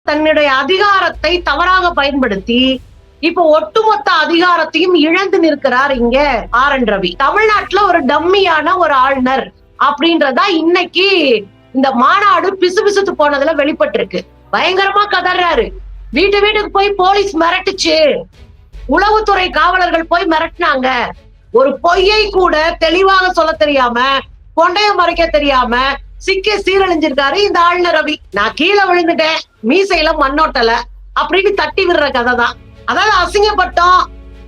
தன்னுடைய அதிகாரத்தை தவறாக பயன்படுத்தி இப்ப ஒட்டுமொத்த அதிகாரத்தையும் இழந்து நிற்கிறார் இங்க ஆர்.என். ரவி. தமிழ்நாட்டுல ஒரு டம்மியான ஒரு ஆளுநர் அப்படின்றதா இன்னைக்கு இந்த மாநாடு பிசுபிசுத்து போனதுல வெளிப்பட்டு இருக்கு. பயங்கரமா கதறாரு. வீட்டுக்கு போய் போலீஸ் மிரட்டுச்சு, உளவுத்துறை காவலர்கள் போய் மிரட்டினாங்க. ஒரு பொய்யை கூட தெளிவாக சொல்ல தெரியாம, கொண்டைய மறைக்க தெரியாம சிக்கி சீரழிஞ்சிருக்காரு இந்த ஆளுநர் ரவி. நான் கீழே விழுந்துட்டேன், மீசையில மண்ணோட்டல அப்படின்னு தட்டி விடுற கதை தான். அதாவது அசிங்கப்பட்டோம்,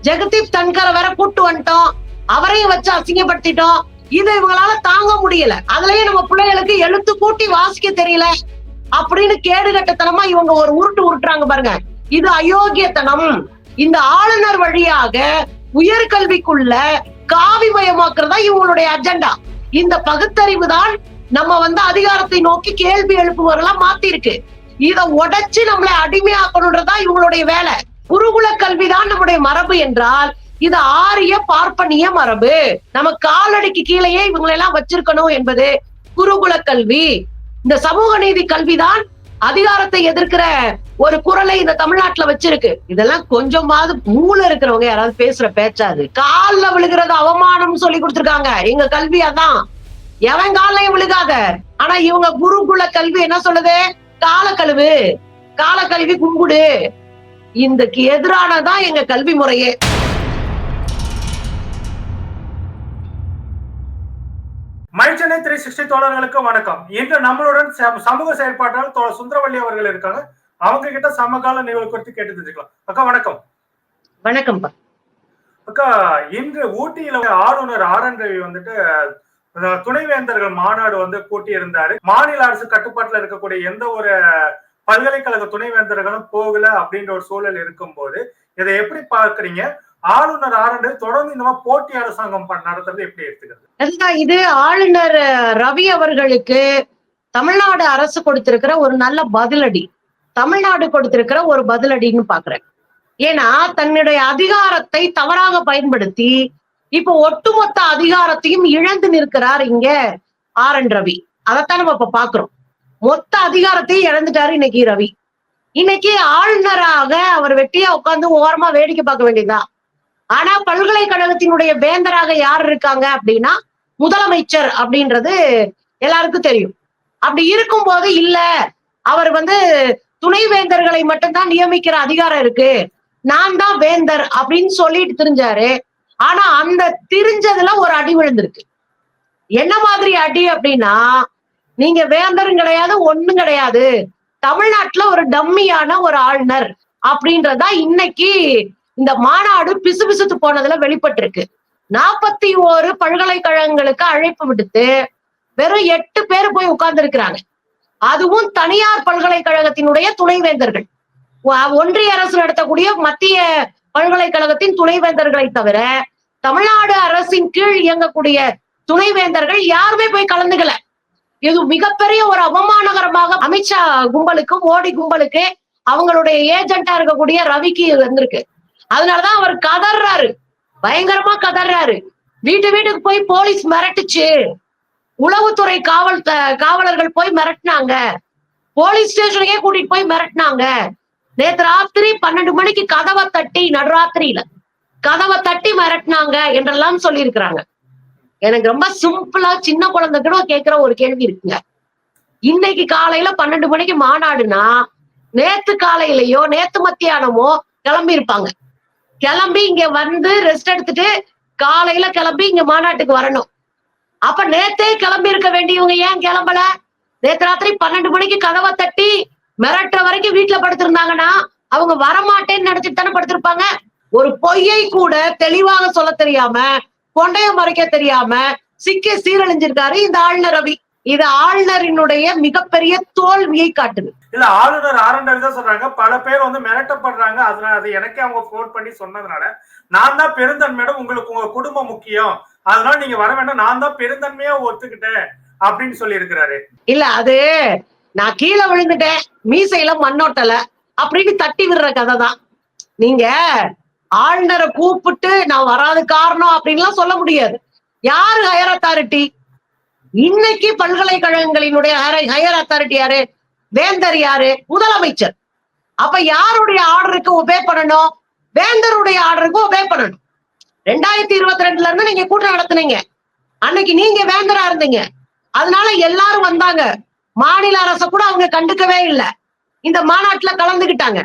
ஜெகதீப் தன்கரை வேற கூட்டு வந்துட்டோம், அவரையும் வச்சு அசிங்கப்படுத்திட்டோம். இதை இவங்களால தாங்க முடியல. அதுலயே நம்ம பிள்ளைகளுக்கு எழுத்து கூட்டி வாசிக்க தெரியல அப்படின்னு கேடுகட்டத்தனமா இவங்க ஒரு உருட்டு உருட்டுறாங்க பாருங்க. இது அயோக்கியத்தனம். இந்த ஆளுநர் வழியாக உயர்கல்விக்குள்ள காவிமயமாக்குறதா இவங்களுடைய அஜெண்டா. இந்த பகுத்தறிவு தான் நம்ம அதிகாரத்தை நோக்கி கேள்வி எழுப்புவதெல்லாம் மாத்தி இருக்கு. இதை உடைச்சு நம்மளை அடிமையாக்கணும்ன்றதா இவங்களுடைய வேலை. குருகுல கல்விதான் நம்முடைய மரபு என்றால் இது ஆரிய பார்ப்பனிய மரபு. நம்ம காலடிக்கு கீழேயே இவங்களெல்லாம் வச்சிருக்கணும் என்பது குருகுல கல்வி. இந்த சமூக நீதி கல்விதான் அதிகாரத்தை எதிர்க்கிற ஒரு குரலை இந்த தமிழ்நாட்டுல வச்சிருக்கு. இதெல்லாம் கொஞ்சமாவது மூளை இருக்கிறவங்க யாராவது பேசுற பேச்சாது. கால்ல விழுகிறது அவமானம் சொல்லி கொடுத்திருக்காங்க. எங்க கல்வி அதான், எவன் காலையும் விழுகாத. ஆனா இவங்க குருகுல கல்வி என்ன சொல்லுது? கால கழுவு, கால கழுவி கும்பிடு. இதுக்கு எதிரானதான் எங்க கல்வி முறையே. மைச்சென்னை 360 தோழர்களுக்கு வணக்கம். இன்று நம்மளுடன் சமூக செயற்பாட்டாளர் சுந்தரவல்லி அவர்கள் இருக்காங்க. அவங்க கிட்ட சமகால நிகழ்வு குறித்து கேட்டு தெரிஞ்சுக்கலாம். அக்கா வணக்கம். வணக்கம் அக்கா, இன்று ஊட்டியில ஆளுநர் ஆர்.என். ரவி துணைவேந்தர்கள் மாநாடு கூட்டி இருந்தாரு. மாநில அரசு கட்டுப்பாட்டுல இருக்கக்கூடிய எந்த ஒரு பல்கலைக்கழக துணைவேந்தர்களும் போகல அப்படின்ற ஒரு சூழல் இருக்கும் போது இதை எப்படி பார்க்கறீங்க? ஆளுநர் ஆர்.என். ரவி தொடர்ந்து இந்த மாதிரி போட்டி அரசாங்கம் நடத்துறது எப்படி எடுத்துக்கிறது? இது ஆளுநர் ரவி அவர்களுக்கு தமிழ்நாடு அரசு கொடுத்திருக்கிற ஒரு நல்ல பதிலடி, தமிழ்நாடு கொடுத்திருக்கிற ஒரு பதிலடின்னு பாக்குறேன். ஏன்னா தன்னுடைய அதிகாரத்தை தவறாக பயன்படுத்தி இப்ப ஒட்டுமொத்த அதிகாரத்தையும் இழந்து நிற்கிறார் இங்க ஆர்.என். ரவி. அதைத்தான் நம்ம இப்ப பாக்குறோம். மொத்த அதிகாரத்தையும் இழந்துட்டாரு இன்னைக்கு ரவி. இன்னைக்கு ஆளுநராக அவர் வெட்டியா உட்கார்ந்து ஓரமா வேடிக்கை பார்க்க வேண்டியதுதான். ஆனா பல்கலைக்கழகத்தினுடைய வேந்தராக யார் இருக்காங்க அப்படின்னா முதலமைச்சர் அப்படின்றது எல்லாருக்கும் தெரியும். அப்படி இருக்கும் போது இல்ல, அவர் துணைவேந்தர்களை மட்டும்தான் நியமிக்கிற அதிகாரம் இருக்கு, நான் தான் வேந்தர் அப்படின்னு சொல்லிட்டு திரிஞ்சாரு. ஆனா அந்த திரிஞ்சதுல ஒரு அடி விழுந்திருக்கு. என்ன மாதிரி அடி அப்படின்னா, நீங்க வேந்தரும் கிடையாது, ஒண்ணும் கிடையாது, தமிழ்நாட்டுல ஒரு டம்மியான ஒரு ஆளுநர் அப்படின்றதா இன்னைக்கு இந்த மாநாடு பிசுபிசுத்து போனதுல வெளிப்பட்டு இருக்கு. 41 பல்கலைக்கழகங்களுக்கு அழைப்பு விடுத்து வெறும் 8 பேர் போய் உட்கார்ந்து இருக்கிறாங்க. அதுவும் தனியார் பல்கலைக்கழகத்தினுடைய துணைவேந்தர்கள். ஒன்றிய அரசு நடத்தக்கூடிய மத்திய பல்கலைக்கழகத்தின் துணைவேந்தர்களை தவிர தமிழ்நாடு அரசின் கீழ் இயங்கக்கூடிய துணைவேந்தர்கள் யாருமே போய் கலந்துக்கல. இது மிகப்பெரிய ஒரு அவமானகரமாக அமித்ஷா கும்பலுக்கு, மோடி கும்பலுக்கு, அவங்களுடைய ஏஜென்டா இருக்கக்கூடிய ரவிக்கு வந்திருக்கு. அதனாலதான் அவர் கதறாரு, பயங்கரமா கதறாரு. வீட்டுக்கு போய் போலீஸ் மிரட்டுச்சு, உளவுத்துறை காவலர்கள் போய் மிரட்டினாங்க, போலீஸ் ஸ்டேஷனுக்கே கூட்டிட்டு போய் மிரட்டினாங்க. நேத்து ராத்திரி 12 மணிக்கு கதவை தட்டி, நடுராத்திரியில கதவை தட்டி மிரட்டினாங்க என்றெல்லாம் சொல்லி இருக்கிறாங்க. எனக்கு ரொம்ப சிம்பிளா சின்ன குழந்தை கூட கேட்கிற ஒரு கேள்வி இருக்குங்க. இன்னைக்கு காலையில 12 மணிக்கு மாநாடுனா நேத்து காலையிலயோ நேத்து மத்தியானமோ கிளம்பி இருப்பாங்க. கிளம்பி இங்க ரெஸ்ட் எடுத்துட்டு காலையில கிளம்பி இங்க மாநாட்டுக்கு வரணும். அப்ப நேத்தே கிளம்பி இருக்க வேண்டியவங்க ஏன் கிளம்பல? நேத்து ராத்திரி 12 மணிக்கு கதவை தட்டி மிரட்டுற வரைக்கும் வீட்டுல படுத்திருந்தாங்கன்னா அவங்க வரமாட்டேன்னு நினைச்சிட்டு தானே படுத்திருப்பாங்க. ஒரு பொய்யை கூட தெளிவாக சொல்ல தெரியாம, கொண்டைய மறைக்க தெரியாம சிக்கி சீரழிஞ்சிருக்காரு இந்த ஆளுநர் ரவி. இது ஆளுநரினுடைய மிகப்பெரிய தோல்வியை காட்டுது. இல்ல, ஆளுநர் ஆர்.என். ரவி தான் சொல்றாங்க, பல பேர் மிரட்டப்படுறாங்க, அதனால அது எனக்கே அவங்க போன் பண்ணி சொன்னதுனால நான் தான் பெருந்தன்மையிடம், உங்களுக்கு உங்க குடும்பம் முக்கியம், அதனால நீங்க வர வேண்டாம், நான் தான் பெருந்தன்மையா ஒத்துக்கிட்டேன் அப்படின்னு சொல்லி இருக்கிறாரு. இல்ல, அது நான் கீழே விழுந்துட்டேன், மீசையில மண்ணோட்டல அப்படின்னு தட்டி விடுற கதை தான். நீங்க ஆளுநரை கூப்பிட்டு நான் வராது காரணம் அப்படின்லாம் சொல்ல முடியாது. யாரு ஹையர் அத்தாரிட்டி? இன்னைக்கு பல்கலைக்கழகங்களினுடைய ஹையர் அத்தாரிட்டி யாரு? வேந்தர் யாரு? முதலமைச்சர். அப்ப யாருடைய ஆர்டருக்கு ஒபே பண்ணணும்? வேந்தருடைய ஆர்டருக்கு ஒபே பண்ணணும். 2022 இருந்து நீங்க கூட்டம் நடத்துனீங்க. அன்னைக்கு நீங்க வேந்தரா இருந்தீங்க. அதனால எல்லாரும் வந்தாங்க. மாநில அரசை கூட அவங்க கண்டுக்கவே இல்லை. இந்த மாநாட்டுல கலந்துகிட்டாங்க.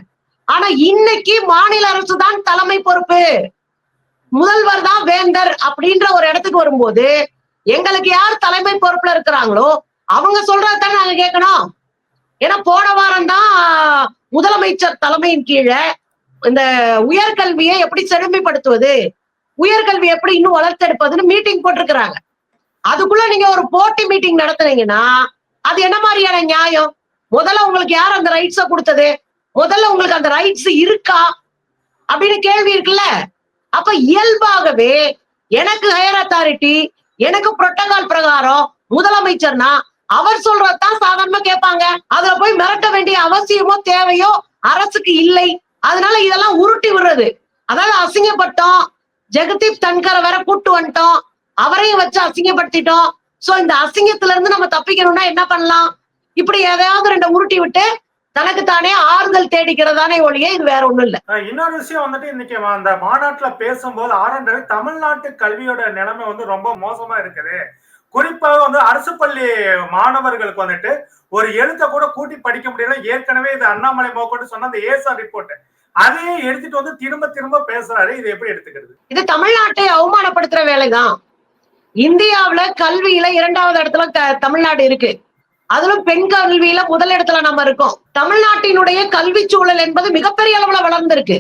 ஆனா இன்னைக்கு மாநில அரசு தான் தலைமை பொறுப்பு, முதல்வர் தான் வேந்தர் அப்படின்ற ஒரு இடத்துக்கு வரும்போது எங்களுக்கு யார் தலைமை பொறுப்புல இருக்கிறாங்களோ அவங்க சொல்றதுதான் நாங்க கேட்கணும். ஏன்னா போன வாரம் தான் முதலமைச்சர் தலைமையின் கீழே இந்த உயர்கல்வியை எப்படி செழுமைப்படுத்துவது, உயர்கல்வி எப்படி இன்னும் வளர்த்தெடுப்பதுன்னு மீட்டிங் போட்டிருக்கிறாங்க. அதுக்குள்ள நீங்க ஒரு போட்டி மீட்டிங் நடத்துனீங்கன்னா அது என்ன மாதிரியான நியாயம்? முதல்ல உங்களுக்கு யார் அந்த ரைட்ஸ கொடுத்தது? முதல்ல உங்களுக்கு அந்த ரைட்ஸ் இருக்கா அப்படின்னு கேள்வி இருக்குல்ல. அப்ப இயல்பாகவே எனக்கு ஹையர் அத்தாரிட்டி, எனக்கு புரோட்டோகால் பிரகாரம் முதலமைச்சர்னா அவர் சொல்றதுதான் சாதாரணமா கேட்பாங்க. அதுல போய் மிரட்ட வேண்டிய அவசியமோ தேவையோ அரசுக்கு இல்லை. அதனால இதெல்லாம் உருட்டி விடுறது. அதாவது அசிங்கப்பட்டோம், ஜெகதீப் தன்கரை வேற கூட்டு வந்துட்டோம், அவரையும் வச்சு அசிங்கப்படுத்திட்டோம். சோ இந்த அசிங்கத்துல இருந்து நம்ம தப்பிக்கணும்னா என்ன பண்ணலாம்? இப்படி எதையாவது ரெண்டு உருட்டி விட்டு தனக்கு தானே ஆறுதல் தேடிக்கிறதானே ஒழிய இது வேற ஒண்ணும் இல்ல. இன்னொரு விஷயம் வந்துட்டு இன்னைக்கு அந்த மாநாட்டுல பேசும்போது ஆர்.என். ரவி தமிழ்நாட்டு கல்வியோட நிலைமை வந்து ரொம்ப மோசமா இருக்குது, குறிப்பாக வந்து அரசு பள்ளி மாணவர்களுக்கு வந்துட்டு ஒரு எழுத்த கூட கூட்டி படிக்க முடியல. ஏற்கனவே இது அண்ணாமலை மோகன் சொன்ன அந்த ஏசார் ரிப்போர்ட் அதையே எடுத்துட்டு வந்து திரும்ப திரும்ப பேசுறாரு. இது எப்படி எடுத்துக்கிறது? இது தமிழ்நாட்டை அவமானப்படுத்துற வேலைதான். இந்தியாவுல கல்வியில 2வது இடத்துல தமிழ்நாடு இருக்கு. அதிலும் பெண் கல்வியில முதல் இடத்துல நம்ம இருக்கோம். தமிழ்நாட்டினுடைய கல்வி சூழல் என்பது மிகப்பெரிய அளவுல வளர்ந்திருக்கு.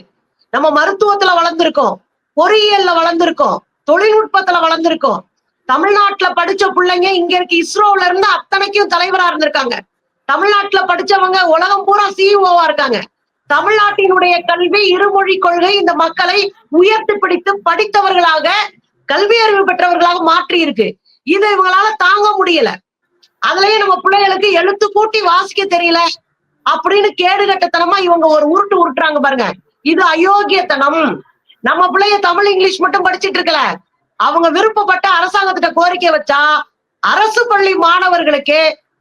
நம்ம மருத்துவத்துல வளர்ந்திருக்கோம், பொறியியல்ல வளர்ந்திருக்கோம், தொழில்நுட்பத்துல வளர்ந்திருக்கோம். தமிழ்நாட்டுல படிச்ச பிள்ளைங்க இங்க இருக்கு இஸ்ரோல இருந்து அத்தனைக்கும் தலைவரா இருந்திருக்காங்க. தமிழ்நாட்டுல படிச்சவங்க உலகம் பூரா சிஇஓவா இருக்காங்க. தமிழ்நாட்டினுடைய கல்வி இருமொழி கொள்கை இந்த மக்களை உயர்த்தி பிடித்து படித்தவர்களாக, கல்வி அறிவு பெற்றவர்களாக மாற்றி இருக்கு. இது இவங்களால தாங்க முடியல. அதுலயே நம்ம பிள்ளைகளுக்கு எழுத்து கூட்டி வாசிக்க தெரியல அப்படின்னு கேடுகட்டத்தனமா இவங்க ஒரு உருட்டு உருட்டுறாங்க பாருங்க. இது அயோக்கியத்தனம். நம்ம பிள்ளைய தமிழ் இங்கிலீஷ் மட்டும் படிச்சுட்டு இருக்கல, அவங்க விருப்பப்பட்ட அரசாங்கத்திட்ட கோரிக்கை வச்சா அரசு பள்ளி மாணவர்களுக்கு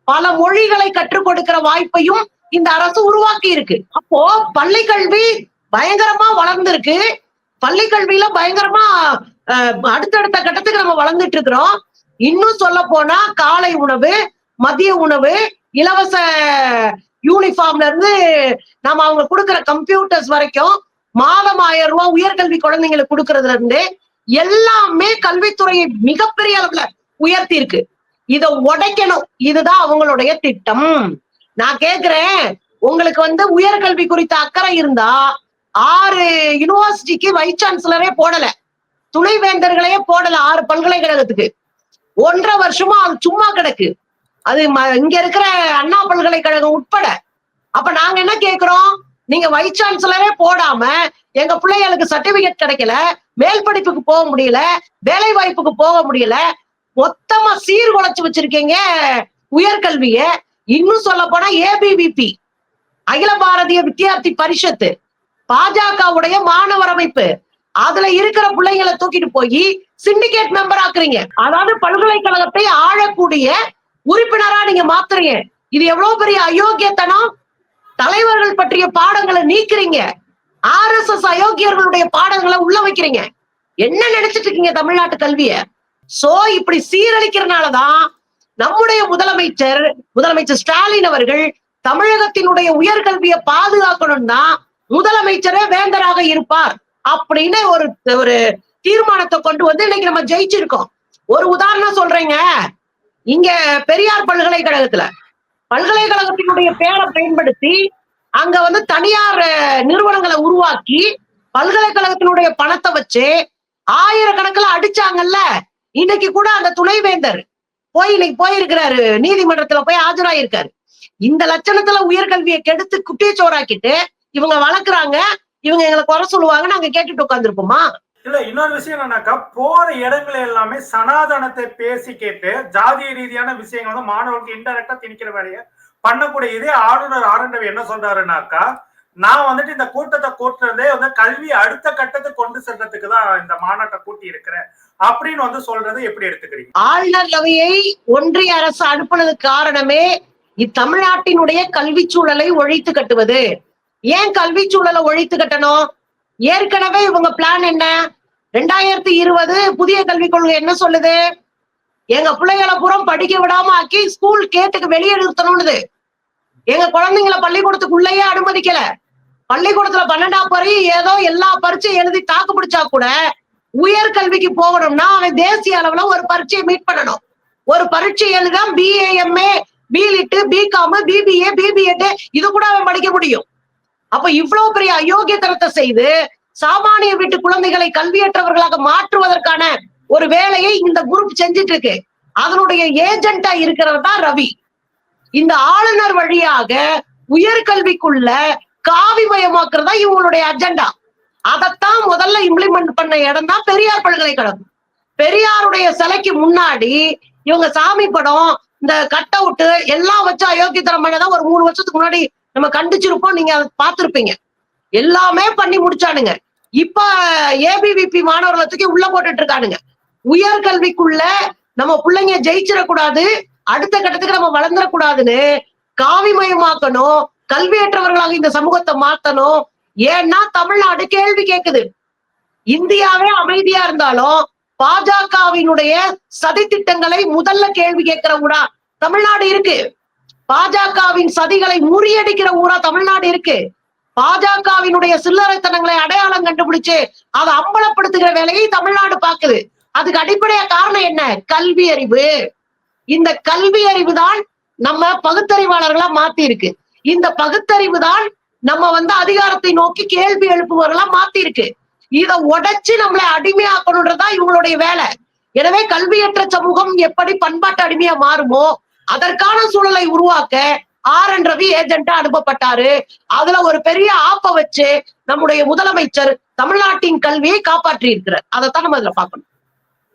பல மொழிகளை கற்றுக் கொடுக்கிற வாய்ப்பையும் இந்த அரசு உருவாக்கி இருக்கு. அப்போ பள்ளி கல்வி பயங்கரமா வளர்ந்திருக்கு. பள்ளி கல்வியில பயங்கரமா அடுத்தடுத்த கட்டத்துக்கு நம்ம வளர்ந்துட்டு இருக்கிறோம். இன்னும் சொல்ல போனா காலை உணவு, மதிய உணவு, இலவச யூனிஃபார்ம்ல இருந்து நம்ம அவங்க கொடுக்கிற கம்ப்யூட்டர்ஸ் வரைக்கும் மாதம் 1000 ரூபாய் உயர்கல்வி குழந்தைங்களுக்கு கொடுக்கறதுல இருந்து எல்லாமே கல்வித்துறையை மிகப்பெரிய அளவுல உயர்த்தி இருக்கு. இதை உடைக்கணும். இதுதான் அவங்களுடைய திட்டம். நான் கேக்குறேன், உங்களுக்கு வந்து உயர்கல்வி குறித்த அக்கறை இருந்தா 6 யூனிவர்சிட்டிக்கு வைஸ் சான்சலரே போடல, துணைவேந்தர்களையே போடல 6 பல்கலைக்கழகத்துக்கு. 1.5 வருஷமா அது சும்மா கிடக்கு. அது இங்க இருக்கிற அண்ணா பல்கலைக்கழகம் உட்பட. அப்ப நாங்க என்ன கேக்குறோம்? நீங்க வைஸ் சான்சலரே போடாம எங்க பிள்ளைகளுக்கு சர்டிபிகேட் கிடைக்கல, மேல் படிப்புக்கு போக முடியல, வேலை வாய்ப்புக்கு போக முடியல, மொத்தமா சீர்குலைச்சு வச்சிருக்கீங்க உயர்கல்விய. இன்னும் சொல்ல போனா ஏபிவிபி, அகில பாரதிய வித்தியார்த்தி பரிஷத்து, பாஜகவுடைய மாணவர் அமைப்பு, அதுல இருக்கிற பிள்ளைங்களை தூக்கிட்டு போய் சிண்டிகேட் மெம்பர் ஆக்குறீங்க. அதாவது பல்கலைக்கழகத்தை ஆளக்கூடிய உறுப்பினரா நீங்க மாத்துறீங்க. இது எவ்வளவு பெரிய அயோக்கியத்தனம். தலைவர்கள் பற்றிய பாடங்களை நீக்கிறீங்க, RSS அயோக்கியர்களுடைய பாடங்களை உள்ள வைக்கிறீங்க. என்ன நினைச்சிட்டு இருக்கீங்க தமிழ்நாட்டு கல்விய? சோ இப்படி சீரழிக்கிறதுனாலதான் நம்முடைய முதலமைச்சர் ஸ்டாலின் அவர்கள் தமிழகத்தினுடைய உயர்கல்வியை பாதுகாக்கணும்னா முதலமைச்சரே வேந்தராக இருப்பார் அப்படின்னு ஒரு தீர்மானத்தை கொண்டு வந்து இன்னைக்கு நம்ம ஜெயிச்சிருக்கோம். ஒரு உதாரணம் சொல்றேங்க. இங்க பெரியார் பல்கலைக்கழகத்தினுடைய பேரை பயன்படுத்தி அங்க வந்து தனியார் நிறுவனங்களை உருவாக்கி பல்கலைக்கழகத்தினுடைய பணத்தை வச்சு ஆயிரக்கணக்கில் அடிச்சாங்கல்ல. இன்னைக்கு கூட அந்த துணைவேந்தர் இன்னைக்கு போயிருக்கிறாரு, நீதிமன்றத்துல போய் ஆஜராயிருக்காரு. இந்த லட்சணத்துல உயர்கல்வியை கெடுத்து குட்டிச்சோறாக்கிட்டு இவங்க வளர்க்குறாங்க, இவங்க எங்களை குறை சொல்லுவாங்க, நாங்க கேட்டுட்டு உட்காந்துருப்போமா? இல்ல, இன்னொரு விஷயம் என்னன்னாக்கா, போற இடங்கள் எல்லாமே சனாதனத்தை பேசி கேட்டு ஜாதிய ரீதியான விஷயங்கள் வந்து மாணவர்களுக்கு இன்டெரக்டா திணிக்கிற வேலையை பண்ணக்கூடிய இதே ஆளுநர் ஆர்.என். ரவி என்ன சொல்றாருனாக்கா, நான் வந்துட்டு இந்த கூட்டத்தை கூட்டுறதே வந்து கல்வி அடுத்த கட்டத்துக்கு கொண்டு செல்றதுக்கு தான் இந்த மாநாட்டை கூட்டி இருக்கிறேன் அப்படின்னு வந்து சொல்றது எப்படி எடுத்துக்கிறீங்க? ஆளுநர் ரவியை ஒன்றிய அரசு அனுப்புனதுக்கு காரணமே இத்தமிழ்நாட்டினுடைய கல்வி சூழலை ஒழித்து கட்டுவது, ஏன் கல்வி சூழலை ஒழித்து கட்டணும்? ஏற்கனவே இவங்க பிளான் என்ன? 2020 புதிய கல்விக் கொள்கை என்ன சொல்லுது? எங்க பிள்ளைகளை புறம் படிக்க விடாம ஆக்கி ஸ்கூல் கேட்டுக்கு வெளியே நிறுத்தணும்னு. எங்க குழந்தைங்களை பள்ளிக்கூடத்துக்குள்ளேயே அனுமதிக்கல. பள்ளிக்கூடத்துல 12ஆம் வரை ஏதோ எல்லா பரீட்சையும் எழுதி தாக்கு பிடிச்சா கூட உயர்கல்விக்கு போகணும்னா அவன் தேசிய அளவுல ஒரு பரீட்சையை மீட் பண்ணணும். ஒரு பரீட்சை எழுத BAMA, BLit, BCom, BBA, BBEd இது கூட அவன் படிக்க முடியும். அப்ப இவ்வளவு பெரிய அயோக்கியத்தனத்தை செய்து சாமானிய வீட்டு குழந்தைகளை கல்வியற்றவர்களாக மாற்றுவதற்கான ஒரு வேலையை இந்த குரூப் செஞ்சிட்டு இருக்கு. அதனுடைய ஏஜென்டா இருக்கிறவர் தான் ரவி. இந்த ஆளுநர் வழியாக உயர்கல்விக்குள்ள காவிமயமாக்குறதா இவங்களுடைய அஜெண்டா. அதைத்தான் முதல்ல இம்ப்ளிமெண்ட் பண்ண இடம் தான் பெரியார் பல்கலைக்கழகம். பெரியாருடைய சிலைக்கு முன்னாடி இவங்க சாமி படம், இந்த கட் அவுட் எல்லாம் வச்சு அயோக்கியத்தனம் பண்ணதான் ஒரு 3 வருஷத்துக்கு முன்னாடி நம்ம கண்டிச்சிருப்போம். நீங்க அதை பார்த்திருப்பீங்க. எல்லாமே பண்ணி முடிச்சானுங்க. இப்ப ABVP மாணவர்களை தூக்கி உள்ள போட்டுட்டு இருக்கானுங்க. உயர்கல்விக்குள்ள நம்ம பிள்ளைங்க ஜெயிச்சிடக்கூடாது, அடுத்த கட்டத்துக்கு நம்ம வளர்ந்துடக்கூடாதுன்னு காவிமயமாக்கணும், கல்வியற்றவர்களாக இந்த சமூகத்தை மாத்தணும். ஏன்னா தமிழ்நாடு கேள்வி கேட்குது. இந்தியாவே அமைதியா இருந்தாலும் பாஜகவினுடைய சதி திட்டங்களை முதல்ல கேள்வி கேட்கிற ஊரா தமிழ்நாடு இருக்கு. பாஜகவின் சதிகளை முறியடிக்கிற ஊரா தமிழ்நாடு இருக்கு. பாஜகவினுடைய சில்லறைத்தனங்களை அடையாளம் கண்டுபிடிச்சு அதை அம்பலப்படுத்துகிற வேலையை தமிழ்நாடு பாக்குது. அதுக்கு அடிப்படையா காரணம் என்ன? கல்வி அறிவு. இந்த கல்வி அறிவு தான் நம்ம பகுத்தறிவாளர்களா மாத்தி இருக்கு. இந்த பகுத்தறிவு தான் நம்ம அதிகாரத்தை நோக்கி கேள்வி எழுப்புவர்களா மாத்தி இருக்கு. இதை உடைச்சு நம்மளை அடிமையாக்கணும்ன்றதுதான் இவங்களுடைய வேலை. எனவே கல்வியற்ற சமூகம் எப்படி பண்பாட்டு அடிமையா மாறுமோ அதற்கான சூழலை உருவாக்க RN ரவி ஏஜென்டா அனுப்பப்பட்டாரு. அதுல ஒரு பெரிய ஆப்ப வச்சு நம்முடைய முதலமைச்சர் தமிழ்நாட்டின் கல்வியை காப்பாற்றி இருக்கிறார். அதைத்தான் நம்ம இதுல பார்க்கணும்.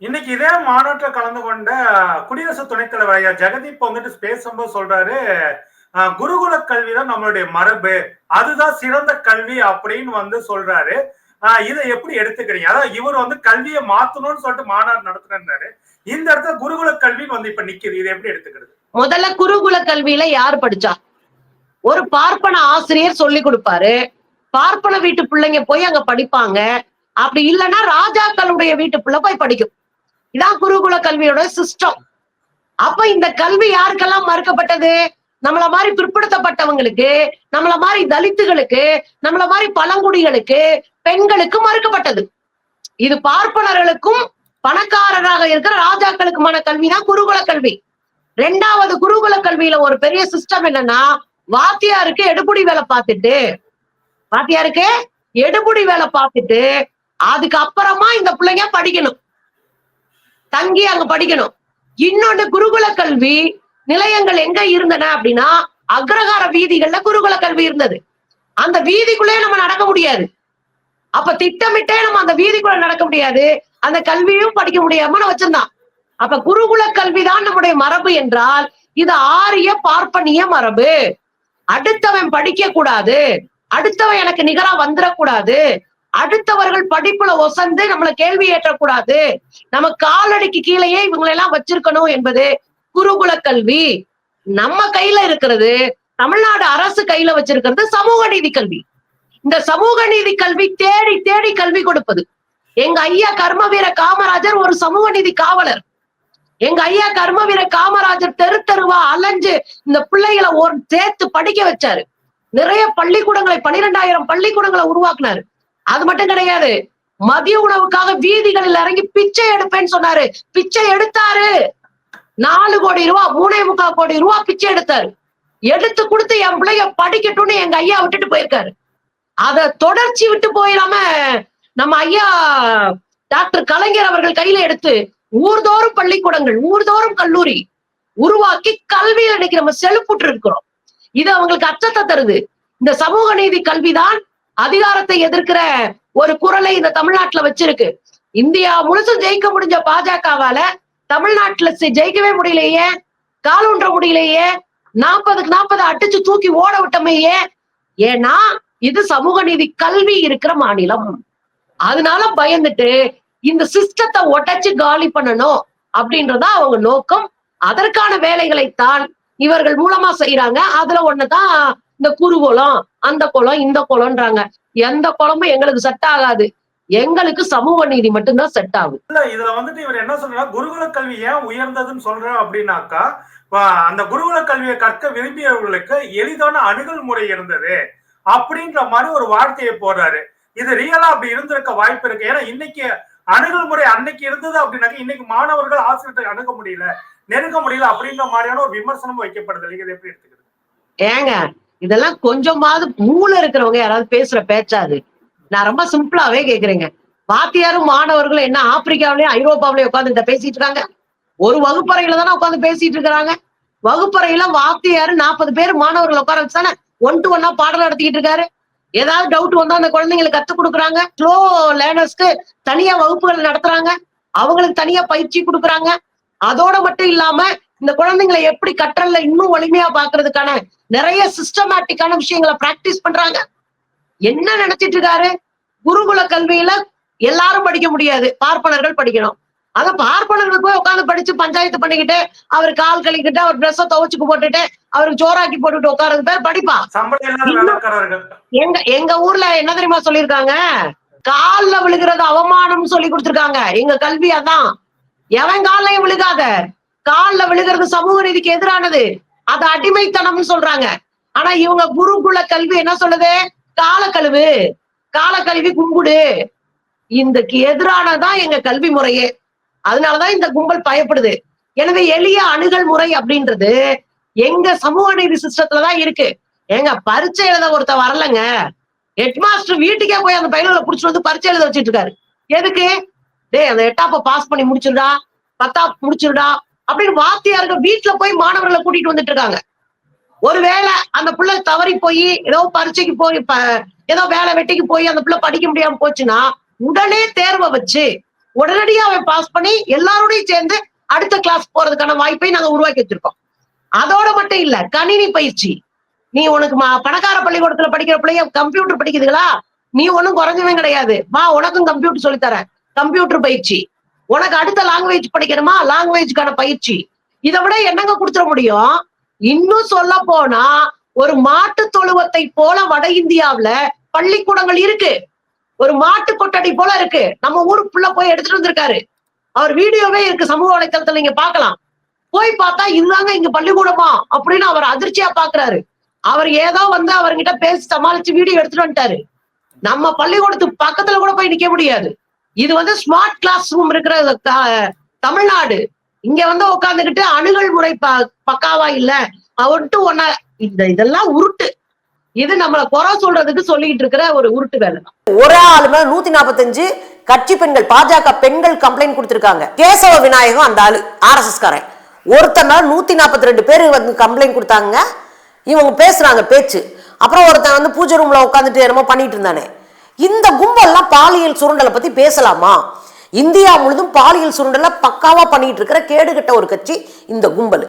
இன்னைக்கு இதே மாநாட்டில் கலந்து கொண்ட குடியரசு துணைத் தலைவர் ஐயா ஜெகதீப் பேசும்போது சொல்றாரு, குருகுல கல்விதான் நம்மளுடைய மரபு, அதுதான் சிறந்த கல்வி அப்படின்னு சொல்றாரு. இதை எப்படி எடுத்துக்கிறீங்க? அதாவது இவர் கல்வியை மாத்தணும்னு சொல்லிட்டு மாநாடு நடத்துறாரு. இந்த இடத்துல குருகுல கல்வின்னு இப்ப நிக்குது. இதை எப்படி எடுத்துக்கிறது? முதல்ல குருகுல கல்வியில யார் படிச்சா? ஒரு பார்ப்பன ஆசிரியர் சொல்லி கொடுப்பாரு. பார்ப்பன வீட்டு பிள்ளைங்க போய் அங்க படிப்பாங்க. அப்படி இல்லைன்னா ராஜாக்களுடைய வீட்டு பிள்ளை போய் படிக்கும். இதான் குருகுல கல்வியோட சிஸ்டம். அப்ப இந்த கல்வி யாருக்கெல்லாம் மறுக்கப்பட்டது? நம்மள மாதிரி பிற்படுத்தப்பட்டவங்களுக்கு, நம்மள மாதிரி தலித்துகளுக்கு, நம்மள மாதிரி பழங்குடிகளுக்கு, பெண்களுக்கு மறுக்கப்பட்டது. இது பார்ப்பனர்களுக்கும் பணக்காரராக இருக்கிற ராஜாக்களுக்குமான கல்விதான் குருகுல கல்வி. 2வது குருகுல கல்வியில ஒரு பெரிய சிஸ்டம் என்னன்னா, வாத்தியாருக்கு எடுபுடி வேலை பார்த்துட்டு அதுக்கு அப்புறமா இந்த பிள்ளைங்க படிக்கணும், தங்கி அங்க படிக்கணும். இன்னொன்னு குருகுல கல்வி நிலையங்கள் எங்க இருந்தன அப்படின்னா அக்ரஹார வீதிகள்ல குருகுல கல்வி இருந்தது. அந்த வீதிக்குள்ளே நம்ம நடக்க முடியாது. அப்ப திட்டமிட்டே நம்ம அந்த வீதிக்குள்ள நடக்க முடியாது, அந்த கல்வியும் படிக்க முடியாம வச்சிருந்தான். அப்ப குருகுல கல்விதான் நம்முடைய மரபு என்றால் இது ஆரிய பார்ப்பனிய மரபு. அடுத்தவன் படிக்க கூடாது, அடுத்தவன் எனக்கு நிகரா வந்துடக்கூடாது, அடுத்தவர்கள் படிப்புல ஒசந்து நம்மள கேள்வி ஏற்றக்கூடாது, நம்ம காலடிக்கு கீழேயே இவங்களெல்லாம் வச்சிருக்கணும் என்பது குருகுல கல்வி. நம்ம கையில இருக்கிறது, தமிழ்நாடு அரசு கையில வச்சிருக்கிறது சமூக நீதி கல்வி. இந்த சமூக நீதி கல்வி தேடி தேடி கல்வி கொடுப்பது. எங்க ஐயா கர்மவீர காமராஜர் ஒரு சமூக நீதி காவலர். எங்க ஐயா கர்மவீர காமராஜர் தெரு தெருவா அலைஞ்சு இந்த பிள்ளைகளை சேர்த்து படிக்க வச்சாரு. நிறைய பள்ளிக்கூடங்களை 12,000 பள்ளிக்கூடங்களை உருவாக்குனாரு. அது மட்டும் கிடையாது, மதிய உணவுக்காக வீதிகளில் இறங்கி பிச்சை எடுப்பேன்னு சொன்னாரு. பிச்சை எடுத்தாரு. 4 கோடி ரூபாய், 3.25 கோடி ரூபாய் பிச்சை எடுத்தாரு. எடுத்து கொடுத்து என் பிள்ளைய படிக்கட்டும்னு எங்க ஐயா விட்டுட்டு போயிருக்காரு. அத தொடர்ச்சி விட்டு போயிடாம நம்ம ஐயா டாக்டர் கலைஞர் அவர்கள் கையில எடுத்து ஊர்தோறும் பள்ளிக்கூடங்கள், ஊர்தோறும் கல்லூரி உருவாக்கி கல்வியில் இன்னைக்கு நம்ம செலுப்புட்டு இருக்கிறோம். இது அவங்களுக்கு அச்சத்தை தருது. இந்த சமூக நீதி கல்விதான் அதிகாரத்தை எதிர்க்கிற ஒரு குரலை இந்த தமிழ்நாட்டுல வச்சிருக்கு. இந்தியா முழுசும் ஜெயிக்க முடிஞ்ச பாஜகவால தமிழ்நாட்டுல ஜெயிக்கவே முடியலையே, காலூன்ற முடியலையே, 40க்கு 40 அடிச்சு தூக்கி ஓட விட்டமையே. ஏன்னா இது சமூக நீதி கல்வி இருக்கிற மாநிலம். அதனால பயந்துட்டு இந்த சிஸ்டத்தை உடைச்சு காலி பண்ணணும் அப்படின்றதா அவங்க நோக்கம். அதற்கான வேலைகளைத்தான் இவர்கள் மூலமா செய்யறாங்க. அதுல ஒண்ணுதான் இந்த குருகுலம், அந்த குலம், இந்த குலம்ன்றாங்க. எந்த குலமும் எங்களுக்கு செட் ஆகாது. எங்களுக்கு சமூக நீதி மட்டும்தான் செட் ஆகும். இல்ல இதுல வந்துட்டு இவர் என்ன சொல்றாரு, குருகுல கல்வி ஏன் உயர்ந்ததுன்னு சொல்றாரு அப்படின்னாக்கா, அந்த குருகுல கல்வியை கற்க விரும்பியவர்களுக்கு எளிதான அணுகல் முறை இருந்தது அப்படின்ற மாதிரி ஒரு வார்த்தையை போடுறாரு. இது ரியலா அப்படி இருந்திருக்க வாய்ப்பு இருக்கு. ஏன்னா இன்னைக்கு அணுகல் முறை அன்னைக்கு இருந்தது அப்படின்னாக்க இன்னைக்கு மாணவர்கள் ஆசிரியத்தை அணுக முடியல, நெருங்க முடியல அப்படின்ற மாதிரியான ஒரு விமர்சனம் வைக்கப்படுது. நீங்க எப்படி எடுத்துக்கிறது? ஏங்க இதெல்லாம் கொஞ்சமாவது மூளை இருக்கிறவங்க யாராவது பேசுற பேச்சாது. நான் ரொம்ப சிம்பிளாவே கேக்குறேங்க. வாத்தியாரும் மாணவர்களும் என்ன ஆப்பிரிக்காவிலயும் ஐரோப்பாவிலயும் உட்கார்ந்து பேசிட்டு இருக்காங்க? ஒரு வகுப்பறையில தானே உட்கார்ந்து பேசிட்டு இருக்கிறாங்க. வகுப்பறையில வாத்தியாரு 40 பேர் மாணவர்கள் உட்கார வச்சுதானே ஒன் டு ஒன்னா பாடம் நடத்திக்கிட்டு இருக்காரு. ஏதாவது டவுட் வந்தா அந்த குழந்தைங்களுக்கு கத்துக் கொடுக்குறாங்க. ஸ்லோ லேர்னர்ஸ்க்கு தனியா வகுப்புகள் நடத்துறாங்க. அவங்களுக்கு தனியா பயிற்சி கொடுக்குறாங்க. அதோட மட்டும் இல்லாம இந்த குழந்தைங்களை எப்படி கற்றல்ல இன்னும் வலிமையா பாக்குறதுக்கான நிறைய சிஸ்டமேட்டிக்கான விஷயங்களை பிராக்டிஸ் பண்றாங்க. என்ன நினைச்சிட்டு இருக்காரு? குருகுல கல்வியில எல்லாரும் படிக்க முடியாது, பார்ப்பனர்கள் படிக்கணும். அத பார்ப்பனர்கள் போய் உட்காந்து படிச்சு பஞ்சாயத்து பண்ணிக்கிட்டு அவர் கால் கழிக்கிட்டு அவர் ட்ரெஸ்ஸ துவச்சுக்கு போட்டுட்டு அவருக்கு ஜோராக்கி போட்டுட்டு உட்கார்றது பேர் படிப்பா. எங்க ஊர்ல என்ன தெரியுமா சொல்லியிருக்காங்க? கால்ல விழுகிறது அவமானம் சொல்லி கொடுத்திருக்காங்க. எங்க கல்வி அதான். எவன் காலையும் விழுகாத, கால்ல விழுகிறது சமூக நீதிக்கு எதிரானது, அது அடிமைத்தனம்னு சொல்றாங்க. ஆனா இவங்க குருகுல கல்வி என்ன சொல்லுது? கால கழுவு, கால கழுவி கும்பிடு. இதுக்கு எதிரானதான் எங்க கல்வி முறையே. அதனாலதான் இந்த கும்பல் பயப்படுது. எனவே எளிய அணுகல் முறை அப்படின்றது எங்க சமூக நீதி சிஸ்டத்துலதான் இருக்கு. எங்க பரீட்சை எழுத ஒருத்த வரலங்க, ஹெட்மாஸ்டர் வீட்டுக்கே போய் அந்த பையனை புடிச்சிட்டு வந்து பரீட்சை எழுத வச்சிட்டு இருக்காரு. எதுக்கு? டேய் அந்த 8ஆப்ப பாஸ் பண்ணி முடிச்சிருடா, 10ஆப் முடிச்சிருடா அப்படின்னு வாத்தியார்கள் வீட்டுல போய் மாணவர்களை கூட்டிட்டு வந்துட்டு இருக்காங்க. ஒருவேளை அந்த பிள்ளை தவறி போய் ஏதோ பரீட்சைக்கு போய் ஏதோ வேலை வெட்டிக்கு போய் அந்த பிள்ளை படிக்க முடியாம போச்சுன்னா உடனே தேர்வை வச்சு உடனடியா அவன் பாஸ் பண்ணி எல்லாரோடையும் சேர்ந்து அடுத்த கிளாஸ் போறதுக்கான வாய்ப்பை நாங்க உருவாக்கி வச்சிருக்கோம். அதோட மட்டும் இல்ல, கணினி பயிற்சி. நீ உனக்கு பணக்கார பள்ளிக்கூடத்துல படிக்கிற பிள்ளைய கம்ப்யூட்டர் படிக்குதுங்களா? நீ ஒன்னும் குறைஞ்சவன் கிடையாது, வா உனக்கும் கம்ப்யூட்டர் சொல்லித்தரேன். கம்ப்யூட்டர் பயிற்சி. உனக்கு அடுத்த லாங்குவேஜ் படிக்கணுமா? லாங்குவேஜ்க்கான பயிற்சி. இதை விட என்னங்க கொடுத்துட முடியும்? இன்னும் சொல்ல போனா ஒரு மாட்டு தொழுவத்தை போல வட இந்தியாவுல பள்ளிக்கூடங்கள் இருக்கு. ஒரு மாட்டு கொட்டடி போல இருக்கு. நம்ம ஊருக்குள்ள போய் எடுத்துட்டு வந்திருக்காரு. அவர் வீடியோவே இருக்கு சமூக வலைத்தளத்துல, நீங்க பாக்கலாம். போய் பார்த்தா இதுதாங்க இங்க பள்ளிக்கூடமா அப்படின்னு அவர் அதிர்ச்சியா பாக்குறாரு. அவர் ஏதோ வந்து அவர்கிட்ட பேசி சமாளிச்சு வீடியோ எடுத்துட்டு வந்துட்டாரு. நம்ம பள்ளிக்கூடத்துக்கு பக்கத்துல கூட போய் நிக்க முடியாது. இது வந்து ஸ்மார்ட் கிளாஸ் ரூம் இருக்கிற தமிழ்நாடு. இங்க வந்து உட்காந்துக்கிட்டு அணுகல் முறை பக்காவா இல்ல அவன்ட்டு ஒன்ன இதெல்லாம் உருட்டு. இது நம்மள குறை சொல்றதுக்கு சொல்லிட்டு இருக்கிற ஒரு உருட்டு வேலை. ஒரு ஆளு மேல 145 கட்சி பெண்கள் பாஜக பெண்கள் கம்ப்ளைண்ட் கொடுத்திருக்காங்க. கேசவ விநாயகம் அந்த ஆளு RSS காரன். ஒருத்தர் மேல 142 பேர் வந்து கம்ப்ளைண்ட் கொடுத்தாங்க. இவங்க பேசுறாங்க பேச்சு. அப்புறம் ஒருத்தன் வந்து பூஜை ரூம்ல உட்காந்துட்டு என்னமோ பண்ணிட்டு இருந்தானே. இந்த கும்பல்லாம் பாலியல் சுரண்டலை பத்தி பேசலாமா? இந்தியா முழுதும் பாலியல் சுரண்டலை பக்காவா பண்ணிட்டு இருக்கிற கேடுகட்ட ஒரு கட்சி இந்த கும்பல்.